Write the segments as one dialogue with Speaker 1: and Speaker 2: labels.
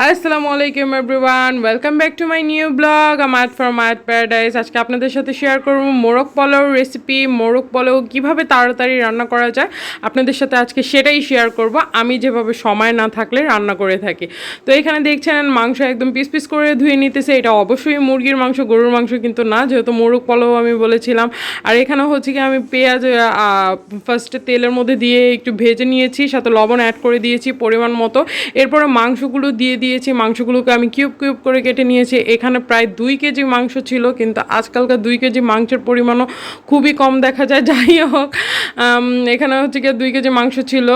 Speaker 1: আসসালামু আলাইকুম everyone, welcome back to my new blog আমাত ফ্রম আয়াত প্যারাডাইস। আজকে আপনাদের সাথে শেয়ার করব মোরগ পোলাও রেসিপি। মোরগ পোলাও কীভাবে তাড়াতাড়ি রান্না করা যায় আপনাদের সাথে আজকে সেটাই শেয়ার করব, আমি যেভাবে সময় না থাকলে রান্না করে থাকি। তো এখানে দেখছেন মাংস একদম পিস পিস করে ধুয়ে নিতেছে। এটা অবশ্যই মুরগির মাংস, গরুর মাংস কিন্তু না, যেহেতু মোরগ পোলাও আমি বলেছিলাম। আর এখানে হচ্ছে কি আমি পেঁয়াজ ফার্স্টে তেলের মধ্যে দিয়ে একটু ভেজে নিয়েছি, সাথে লবণ অ্যাড করে দিয়েছি পরিমাণ মতো। এরপরে মাংসগুলো দিয়ে দিয়েছি, মাংসগুলোকে আমি কিউব কিউব করে কেটে নিয়েছি। এখানে প্রায় 2 কেজি মাংস ছিল, কিন্তু আজকালকার 2 কেজি মাংসের পরিমাণও খুবই কম দেখা যায়। যাই হোক, এখানে হচ্ছে গিয়ে 2 কেজি মাংস ছিল,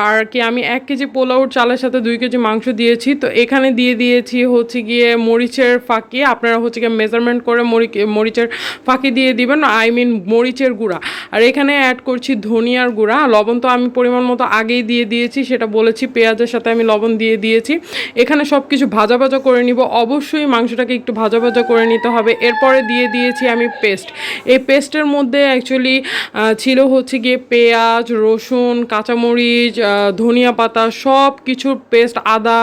Speaker 1: আর কি আমি 1 কেজি পোলাওর চালের সাথে 2 কেজি মাংস দিয়েছি। তো এখানে দিয়ে দিয়েছি হচ্ছে গিয়ে মরিচের ফাঁকি। আপনারা হচ্ছে গিয়ে মেজারমেন্ট করে মরিচের ফাঁকি দিয়ে দিবেন, মরিচের গুঁড়া। আর এখানে অ্যাড করছি ধনিয়ার গুঁড়া। লবণ তো আমি পরিমাণ মতো আগেই দিয়ে দিয়েছি, সেটা বলেছি। পেঁয়াজের সাথে আমি লবণ দিয়ে দিয়েছি। এখানে সব কিছু ভাজা ভাজা করে নিব, অবশ্যই মাংসটাকে একটু ভাজা ভাজা করে নিতে হবে। এরপরে দিয়ে দিয়েছি আমি পেস্ট। এই পেস্টের মধ্যে অ্যাকচুয়ালি ছিল হচ্ছে গিয়ে পেঁয়াজ, রসুন, কাঁচামরিচ, ধনিয়া পাতা, সব কিছুর পেস্ট, আদা,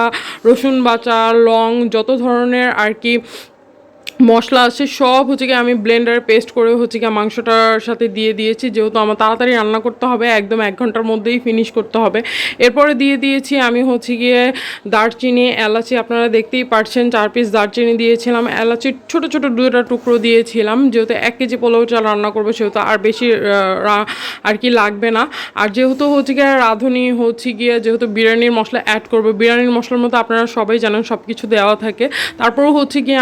Speaker 1: রসুন বাটা, লং, যত ধরনের আর কি মশলা আছে সব হচ্ছে গিয়ে আমি ব্লেন্ডারে পেস্ট করে হচ্ছে গিয়ে মাংসটার সাথে দিয়ে দিয়েছি, যেহেতু আমার তাড়াতাড়ি রান্না করতে হবে, একদম 1 ঘন্টার মধ্যেই ফিনিশ করতে হবে। এরপরে দিয়ে দিয়েছি আমি হচ্ছে গিয়ে দারচিনি, এলাচি। আপনারা দেখতেই পাচ্ছেন 4 পিস দারচিনি দিয়েছিলাম, এলাচির ছোট ছোট 2টা টুকরো দিয়েছিলাম। যেহেতু 1 কেজি পোলাও চাল রান্না করবো, সেহেতু আর বেশি আর কি লাগবে না। আর যেহেতু হচ্ছে গিয়ে রাঁধুনি হচ্ছে গিয়ে যেহেতু বিরিয়ানির মশলা অ্যাড করবো, বিরিয়ানির মশলার মধ্যে আপনারা সবাই জানেন সব কিছু দেওয়া থাকে। তারপরেও হচ্ছে গিয়ে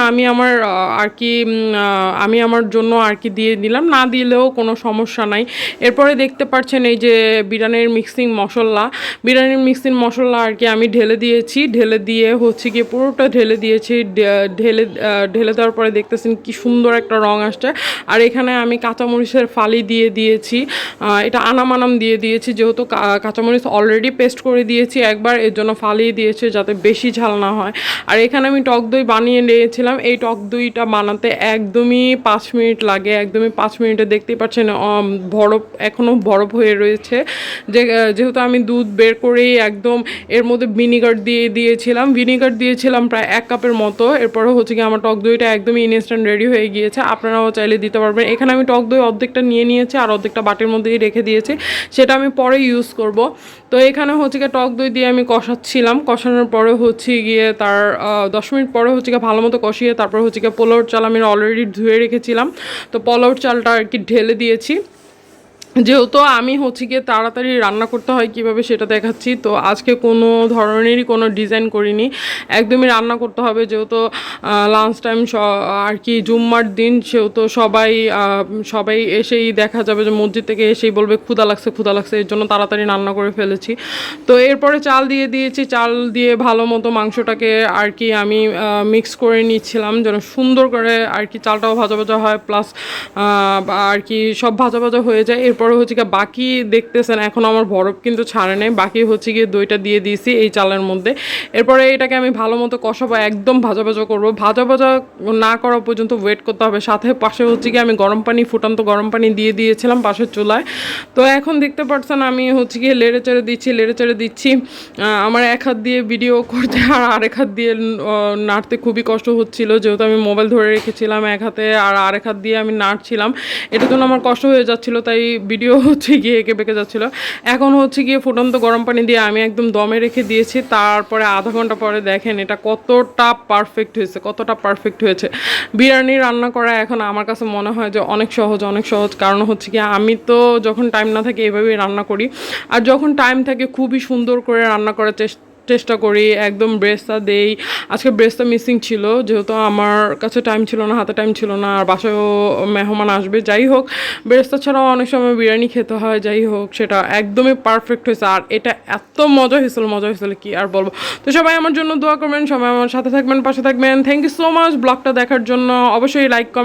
Speaker 1: আমি আমার জন্য আর কি দিয়ে দিলাম, না দিলেও কোনো সমস্যা নাই। এরপরে দেখতে পাচ্ছেন এই যে বিরিয়ানির মিক্সিং মশলা আর কি আমি ঢেলে দিয়েছি। ঢেলে দিয়ে হচ্ছে গিয়ে পুরোটা ঢেলে দিয়েছি। ঢেলে দেওয়ার পরে দেখতেছেন কি সুন্দর একটা রং আসছে। আর এখানে আমি কাঁচামরিচের ফালি দিয়ে দিয়েছি, এটা আনাম দিয়ে দিয়েছি, যেহেতু কাঁচামরিচ অলরেডি পেস্ট করে দিয়েছি একবার, এর জন্য ফালিয়ে দিয়েছি যাতে বেশি ঝাল না হয়। আর এখানে আমি টক দই বানিয়ে নিয়েছিলাম। এই টক দইটা বানাতে একদমই 5 মিনিট লাগে, একদমই 5 মিনিটে। দেখতেই পাচ্ছেন এখনও বরফ হয়ে রয়েছে। যেহেতু আমি দুধ বের করেই একদম এর মধ্যে ভিনিগার দিয়েছিলাম প্রায় 1 কাপের মতো। এরপরে হচ্ছে কি আমার টক দইটা একদমই ইনস্ট্যান্ট রেডি হয়ে গিয়েছে, আপনারাও চাইলে দিতে পারবেন। এখানে আমি টক দই অর্ধেকটা নিয়ে নিয়েছি, আর অর্ধেকটা বাটির মধ্যেই রেখে দিয়েছি, সেটা আমি পরে ইউজ করব। তো এখানে হচ্ছে গিয়ে টক দই দিয়ে আমি কষানোর পরে হচ্ছে গিয়ে তার 10 মিনিট পরে হচ্ছে গিয়ে ভালো মতো কষিয়ে তারপর হচ্ছে গিয়ে পোলাওর চাল আমি অলরেডি ধুয়ে রেখেছিলাম, তো পোলাওর চালটা আর কি ঢেলে দিয়েছি। যেহেতু আমি হচ্ছে গিয়ে তাড়াতাড়ি রান্না করতে হয় কীভাবে সেটা দেখাচ্ছি। তো আজকে কোনো ধরনেরই কোনো ডিজাইন করিনি, একদমই রান্না করতে হবে। যেহেতু লাঞ্চ টাইম আর কি জুম্মার দিন, সেহেতু সবাই এসেই দেখা যাবে যে মসজিদ থেকে এসেই বলবে ক্ষুধা লাগছে, এর জন্য তাড়াতাড়ি রান্না করে ফেলেছি। তো এরপরে চাল দিয়ে দিয়েছি, চাল দিয়ে ভালো মতো মাংসটাকে আর কি আমি মিক্স করে নিচ্ছিলাম, যেন সুন্দর করে আর কি চালটাও ভাজা ভাজা হয়, প্লাস আর কি সব ভাজা ভাজা হয়ে যায়। এরপরে হচ্ছে গিয়ে বাকি দেখতেছেন এখন আমার বরফ কিন্তু ছাড়ে নেই, বাকি হচ্ছে গিয়ে দইটা দিয়ে দিয়েছি এই চালের মধ্যে। এরপরে এটাকে আমি ভালো মতো কষাবো, একদম ভাজা ভাজা করবো। ভাজা ভাজা না করা পর্যন্ত ওয়েট করতে হবে। সাথে পাশে হচ্ছে গিয়ে আমি ফুটান্ত গরম পানি দিয়ে দিয়েছিলাম পাশের চুলায়। তো এখন দেখতে পাচ্ছেন আমি হচ্ছে গিয়ে লেড়ে চেড়ে দিচ্ছি। আমার এক হাত দিয়ে ভিডিও করতে আর আরেক হাত দিয়ে নাড়তে খুবই কষ্ট হচ্ছিল, যেহেতু আমি মোবাইল ধরে রেখেছিলাম এক হাতে, আর আরেক হাত দিয়ে আমি নাড়ছিলাম। এটার জন্য আমার কষ্ট হয়ে যাচ্ছিলো, তাই ভিডিও হচ্ছে গিয়ে এঁকে বেঁকে যাচ্ছিলো। এখন হচ্ছে গিয়ে ফুটন্ত গরম পানি দিয়ে আমি একদম দমে রেখে দিয়েছি। তারপরে আধা ঘন্টা পরে দেখেন এটা কতটা পারফেক্ট হয়েছে। বিরিয়ানি রান্না করা এখন আমার কাছে মনে হয় যে অনেক সহজ। কারণ হচ্ছে কি আমি তো যখন টাইম না থাকে এভাবেই রান্না করি, আর যখন টাইম থাকে খুবই সুন্দর করে রান্না করার চেষ্টা করি। একদম ব্রেস্তা দেই। আজকে ব্রেস্তা মিসিং ছিল, যেহেতু আমার কাছে টাইম ছিল না, হাতে টাইম ছিল না, আর বাসায়ও মেহমান আসবে। যাই হোক, ব্রেস্তা ছাড়াও অনেক সময় বিরিয়ানি খেতে হয়। যাই হোক, সেটা একদমই পারফেক্ট হয়েছে, আর এটা এত মজা হয়েছিল কি আর বলবো। তো সবাই আমার জন্য দোয়া করবেন, সবাই আমার সাথে থাকবেন, পাশে থাকবেন। থ্যাংক ইউ সো মাচ ব্লগটা দেখার জন্য। অবশ্যই লাইক কমেন্ট